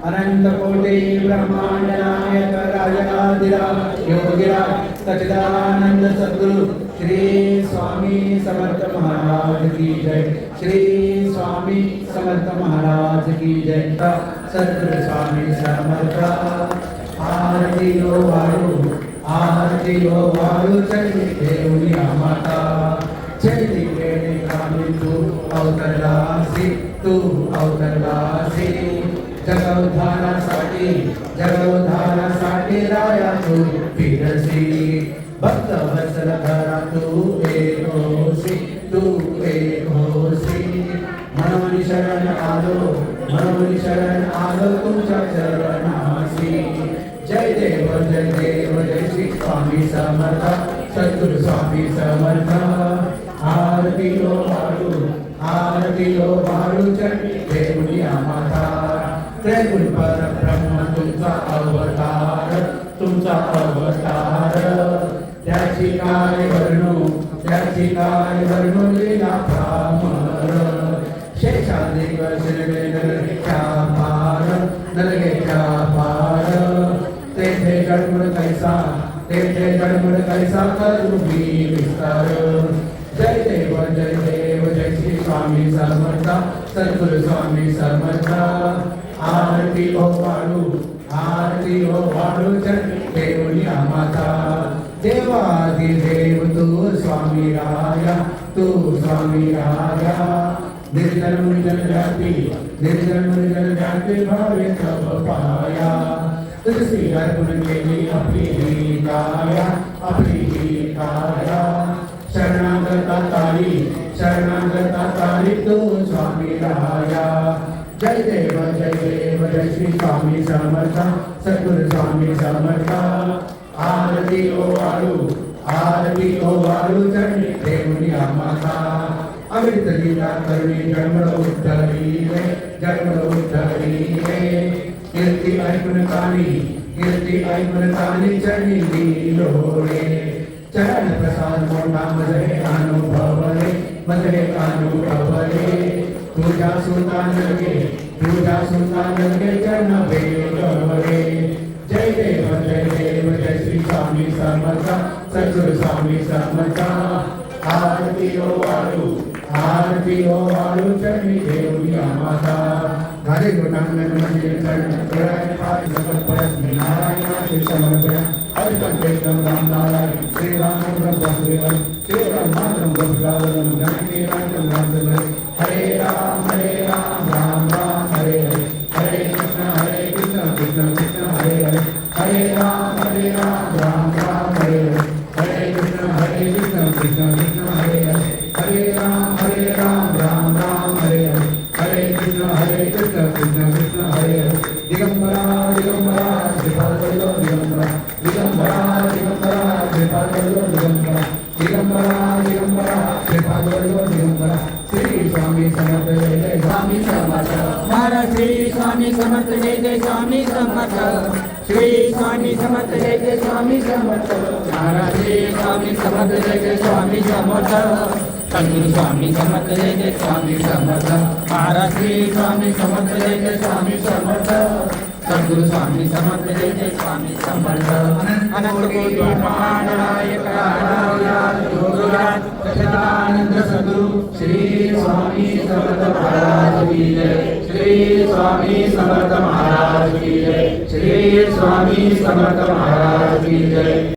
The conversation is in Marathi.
अनंत कोटि ब्रह्मांड नायक राजाधिराज योगिराज सच्चिदानंद सद्गुरु श्री स्वामी समर्थ महाराज की जय। श्री स्वामी समर्थ महाराज की जय। सद्गुरु स्वामी समर्थ आरती लो वाळू आरती लो वाळू चली देवनिया माता चली गेली कामी तू अवतरलासी तू अवतरलासी जगोद्धारासाठी राया तू फिरसी भक्त वत्सल धरा तू एक होसी तू एक होसी मनोनी शरण आलो तुमच्या चरणासी जय देव जय श्री स्वामी समर्थ सद्गुरु स्वामी समर्थ आरती लो वाळू चढी देवनिया माता त्रिगुण परब्रह्म तुमचा अवतार त्याची काय वर्णू लीला भ्रामर शेषाधिक नरगेच्या पार तेथे जडमुड कैसा करुणी विस्तार जय देव जय श्री स्वामी समर्थ सद्गुरु स्वामी समर्थ आरती ओ वाळू चढी देवनिया माता देवादिदेव तू स्वामी राया निर्जन मुनिजन व्यापी भावे तब पाया तुझसी अर्पण केली आपली ही काया शरणागता तारी तू स्वामी राया जय देव जय श्री स्वामी समर्थ सद्गुरु स्वामी समर्थ आरती ओ वाळू चढी देवनिया माता अमृत लीला करुणी जन्मळ उद्धरीले कीर्ती ऐकून कानी चढी लोळे चरण प्रसाद मोठा मजहे अनुभवले तुझ्या सुलतान लगे चरण वेगळे जय देव जय श्री स्वामी समर्थ सद्गुरु स्वामी समर्थ आरती ओ वाळू चढी देवनिया माता घरे गुणांगण मंदिर नारायण समर्पया हरिकंठेशम राम नारायण श्री राम ब्रह्म श्री राम ब्रह्म हरे राम राम राम हरे हरे कृष्ण कृष्ण हरे हरे हरे राम राम राम हरे हरे कृष्ण कृष्ण हरे हरे राम राम हरे हरे कृष्ण कृष्ण हरे हरे दिगंबरा श्रीपाद दिगंबरा श्री स्वामी समर्थ जय स्वामी समर्थ महाराज श्री स्वामी समर्थ जय स्वामी समर्थ श्री स्वामी समर्थ जय स्वामी समर्थ महाराज श्री स्वामी समर्थ जय स्वामी समर्थ सद्गुरु स्वामी समर्थ जय स्वामी समर्थ महाराज श्री स्वामी समर्थ जय स्वामी समर्थ सद्गुरु स्वामी समर्थ जय स्वामी समर्थ अनंत कोटि ब्रह्मांड नायक योगिराज सच्चिदानंद सद्गुरु श्री स्वामी समर्थ महाराज की जय। श्री स्वामी समर्थ महाराज की जय। श्री स्वामी समर्थ महाराज की जय।